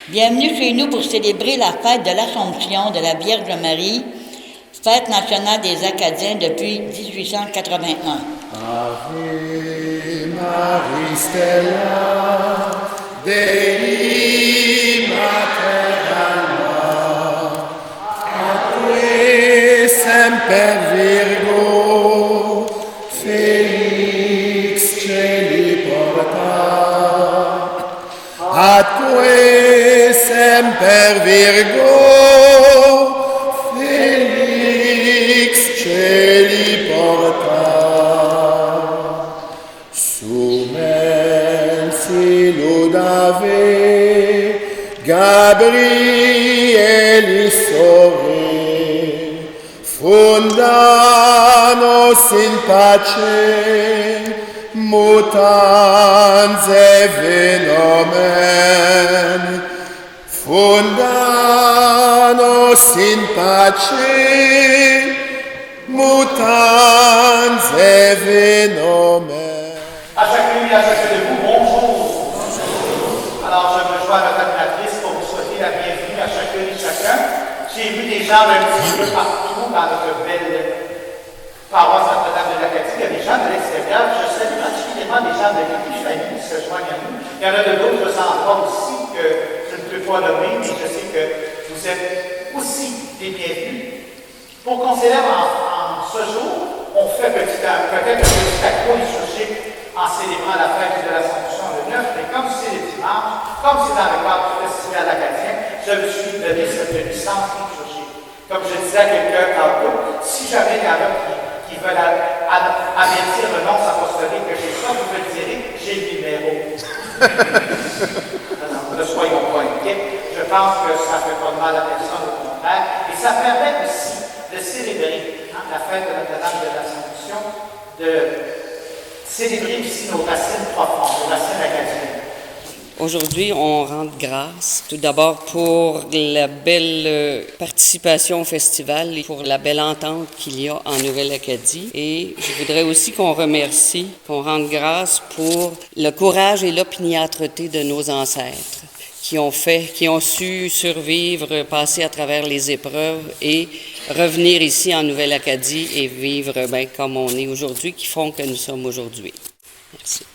Bienvenue chez nous pour célébrer la fête de l'Assomption de la Vierge Marie, fête nationale des Acadiens depuis 1881. Ave Maria Stella, Dei Mater alma, atque semper Virgo, Felix celi porta, atque semper Virgo, Felix celi porta. Lodave, Gabrieli sore, fundanos in pace, mutans e venomen, fundanos in pace, mutans e venomen. À chacune et à chacun de vous, bonjour. Alors, je me joins à notre matrice pour vous souhaiter la bienvenue à chacune et chacun. J'ai vu des gens d'un petit peu partout dans notre belle paroisse Notre-Dame de l'Acadie. Il y a des gens de l'extérieur. Je salue particulièrement des gens de l'Épiphanie qui se joignent à nous. Il y en a de d'autres endroits aussi que je ne peux pas nommer, mais je sais que vous êtes aussi des bienvenus. Pour qu'on célèbre en ce jour, on fait peut-être un petit accord liturgique en célébrant la fête de l'Assomption le 9, mais comme c'est le dimanche, comme c'est dans le cadre du festival acadien, je me suis donné cette licence liturgique. Comme je disais à quelqu'un tantôt, si jamais il y en a qui veulent avertir le nonce apostolique que j'ai ça, vous me direz, j'ai le numéro. Non, ne soyons pas inquiets. Je pense que ça ne fait pas de mal à personne, au contraire. Et ça permet aussi de célébrer la fête de Notre-Dame de l'Assomption, de célébrer aussi nos racines profondes, nos racines acadiennes. Aujourd'hui, on rend grâce tout d'abord pour la belle participation au festival et pour la belle entente qu'il y a en Nouvelle-Acadie. Et je voudrais aussi qu'on remercie, qu'on rende grâce pour le courage et l'opiniâtreté de nos ancêtres qui ont su survivre, passer à travers les épreuves et revenir ici en Nouvelle-Acadie et vivre comme on est aujourd'hui, qui font que nous sommes aujourd'hui. Merci.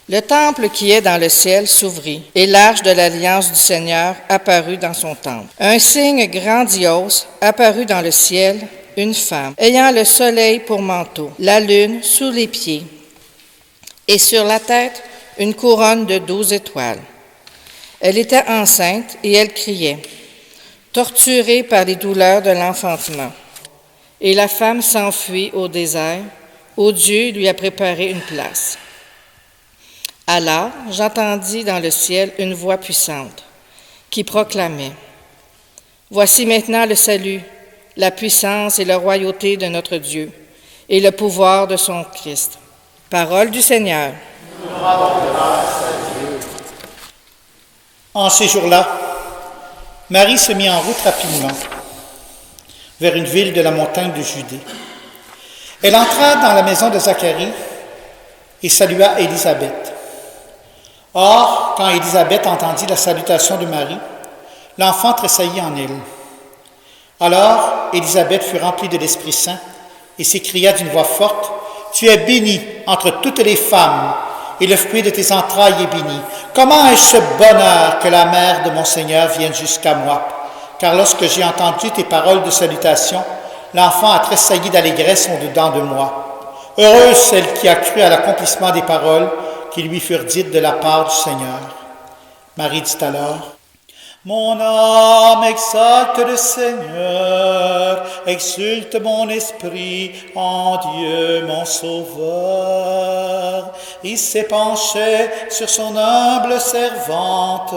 Le temple qui est dans le ciel s'ouvrit, et l'arche de l'alliance du Seigneur apparut dans son temple. Un signe grandiose apparut dans le ciel, une femme, ayant le soleil pour manteau, la lune sous les pieds, et sur la tête une couronne de 12 étoiles. Elle était enceinte et elle criait, torturée par les douleurs de l'enfantement. Et la femme s'enfuit au désert, où Dieu lui a préparé une place. Alors, j'entendis dans le ciel une voix puissante qui proclamait, « Voici maintenant le salut, la puissance et la royauté de notre Dieu et le pouvoir de son Christ. » Parole du Seigneur. En ces jours-là, Marie se mit en route rapidement vers une ville de la montagne de Judée. Elle entra dans la maison de Zacharie et salua Élisabeth. Or, quand Élisabeth entendit la salutation de Marie, l'enfant tressaillit en elle. Alors, Élisabeth fut remplie de l'Esprit Saint et s'écria d'une voix forte, « Tu es bénie entre toutes les femmes, et le fruit de tes entrailles est béni. Comment est-ce ce bonheur que la mère de mon Seigneur vienne jusqu'à moi? Car lorsque j'ai entendu tes paroles de salutation, l'enfant a tressailli d'allégresse au-dedans de moi. Heureuse celle qui a cru à l'accomplissement des paroles qui lui furent dites de la part du Seigneur. » Marie dit alors, « Mon âme exalte le Seigneur, exulte mon esprit en Dieu mon Sauveur. Il s'est penché sur son humble servante.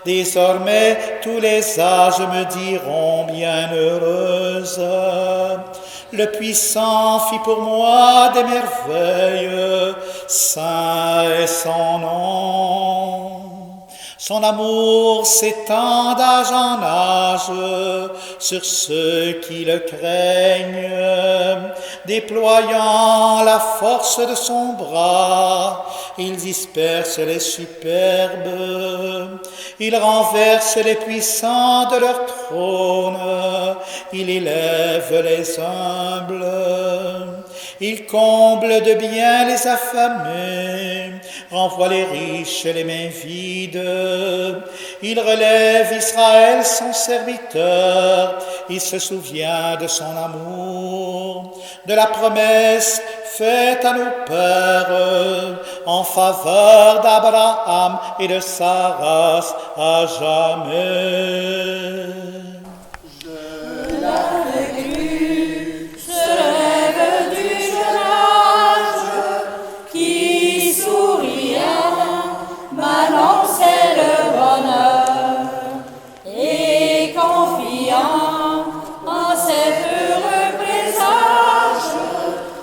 Désormais tous les âges me diront bienheureuse. Le Puissant fit pour moi des merveilles, saint est son nom. Son amour s'étend d'âge en âge sur ceux qui le craignent, déployant la force de son bras, il disperse les superbes, il renverse les puissants de leur trône, il élève les humbles, il comble de bien les affamés, renvoie les riches et les mains vides, il relève Israël son serviteur, il se souvient de son amour, de la promesse faite à nos pères en faveur d'Abraham et de Sarah à jamais. Je l'avais cru, se lève du jeune âge, qui souriant m'annonçait le bonheur, et confiant en cet heureux présage,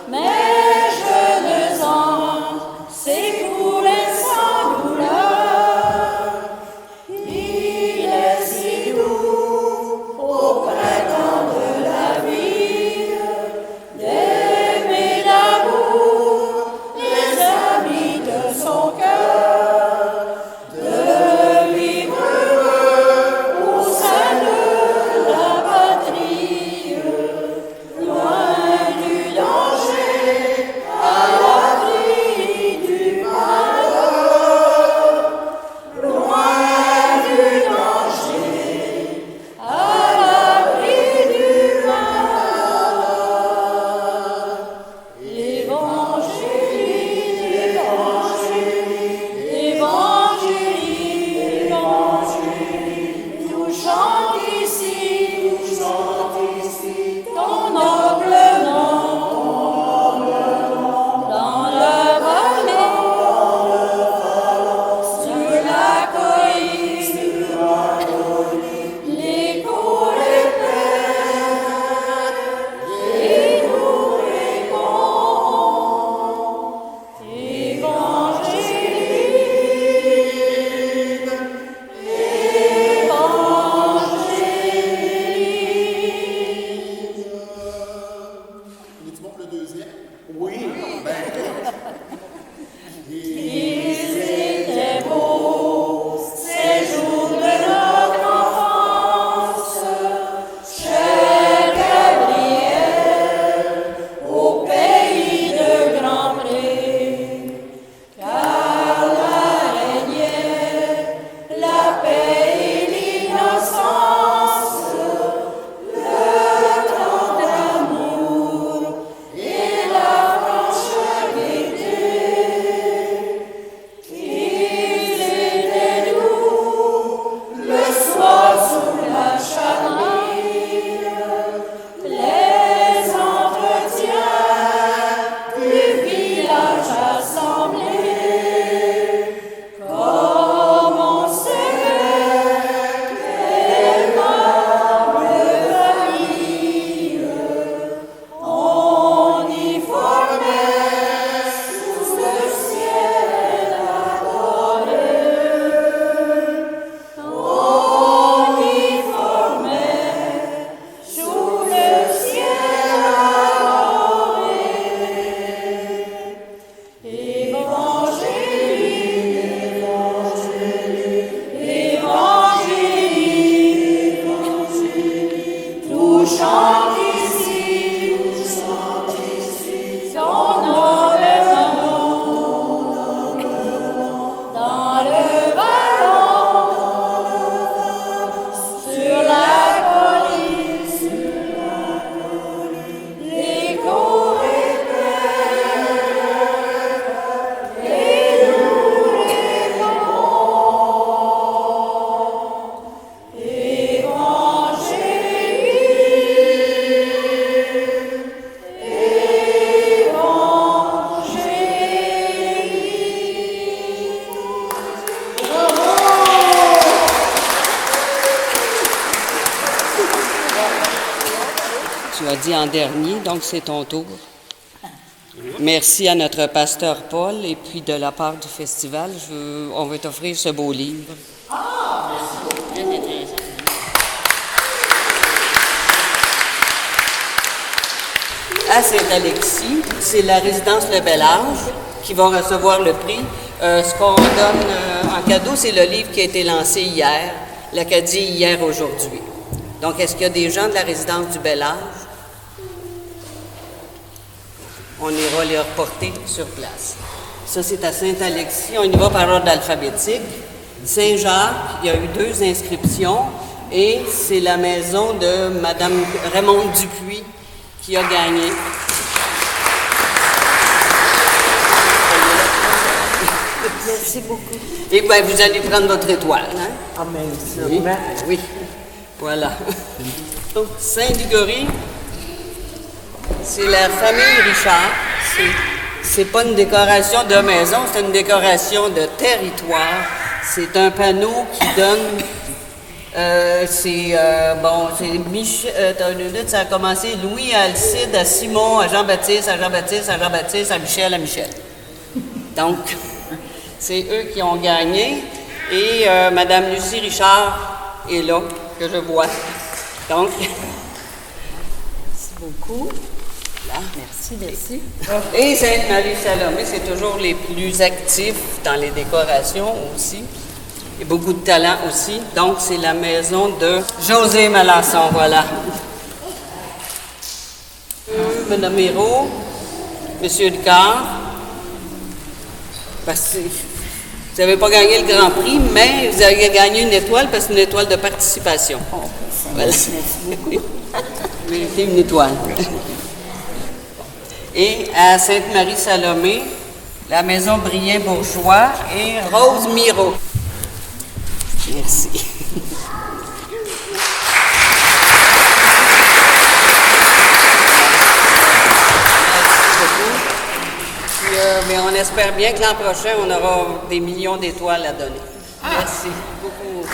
mes jeunes ans s'écoulaient sans douleur. Il est si doux au printemps de la vie d'aimer d'amour les amis de son cœur, de vivre heureux au sein de la patrie, loin du danger, à l'abri du malheur, loin du danger, à l'abri du malheur. Évangile, évangile, évangile, nous chante ici ton noble nom, dans le vallée, sur la colline, l'écho répète et nous répond. Évangile, évangile. Tu montres le deuxième? Ils étaient beaux, ces jours de notre enfance, cher Gabriel, au pays de Grand-Pré, car là régnait la paix et l'innocence, le temps d'amour et la franche gaieté. Ils étaient doux le soir sous la charmille, les entretiens du village assemblés, comme on s'aimait, aimable famille, on y formait sous le ciel adoré. On y formait sous le ciel adoré. Évangile, évangile, évangile, nous chante ici, son noble nom, dans le vallon, sur la colline, l'écho répète et nous répond. Tu as dit en dernier, donc c'est ton tour. Merci à notre pasteur Paul et puis de la part du festival, on va t'offrir ce beau livre. Très intéressant. À Saint-Alexis, c'est la résidence Le Bel Âge qui vont recevoir le prix. Ce qu'on donne en cadeau, c'est le livre qui a été lancé hier, l'Acadie hier aujourd'hui. Donc, est-ce qu'il y a des gens de la résidence du Bel Âge? On ira les reporter sur place. Ça, c'est à Saint-Alexis. On y va par ordre alphabétique. Saint-Jacques, il y a eu 2 inscriptions et c'est la maison de Mme Raymonde Dupuis qui a gagné. Merci beaucoup. Et bien, vous allez prendre votre étoile. Hein? Ah, mais Oui, sûrement. oui. Voilà. Saint-Ligorie, c'est la famille Richard. C'est pas une décoration de maison, c'est une décoration de territoire. C'est un panneau qui donne. C'est Michel. Ça a commencé Louis à Alcide, à Simon, à Jean-Baptiste, à Jean-Baptiste, à Jean-Baptiste, à Michel, à Michel. Donc, c'est eux qui ont gagné. Et Mme Lucie Richard est là, que je vois. Donc, Merci beaucoup. là. Merci. Et Sainte-Marie-Salomé, c'est toujours les plus actifs dans les décorations aussi. Et beaucoup de talent aussi. Donc, c'est la maison de José Malasson, voilà. Mme Hérault, M. Ducard. Parce que vous n'avez pas gagné le Grand Prix, mais vous avez gagné une étoile parce que c'est une étoile de participation. Voilà. Vous méritez une étoile. Et à Sainte-Marie-Salomé, la maison Brien-Bourgeois et Rose Miro. Merci. Puis, mais on espère bien que l'an prochain, on aura des millions d'étoiles à donner. Merci beaucoup.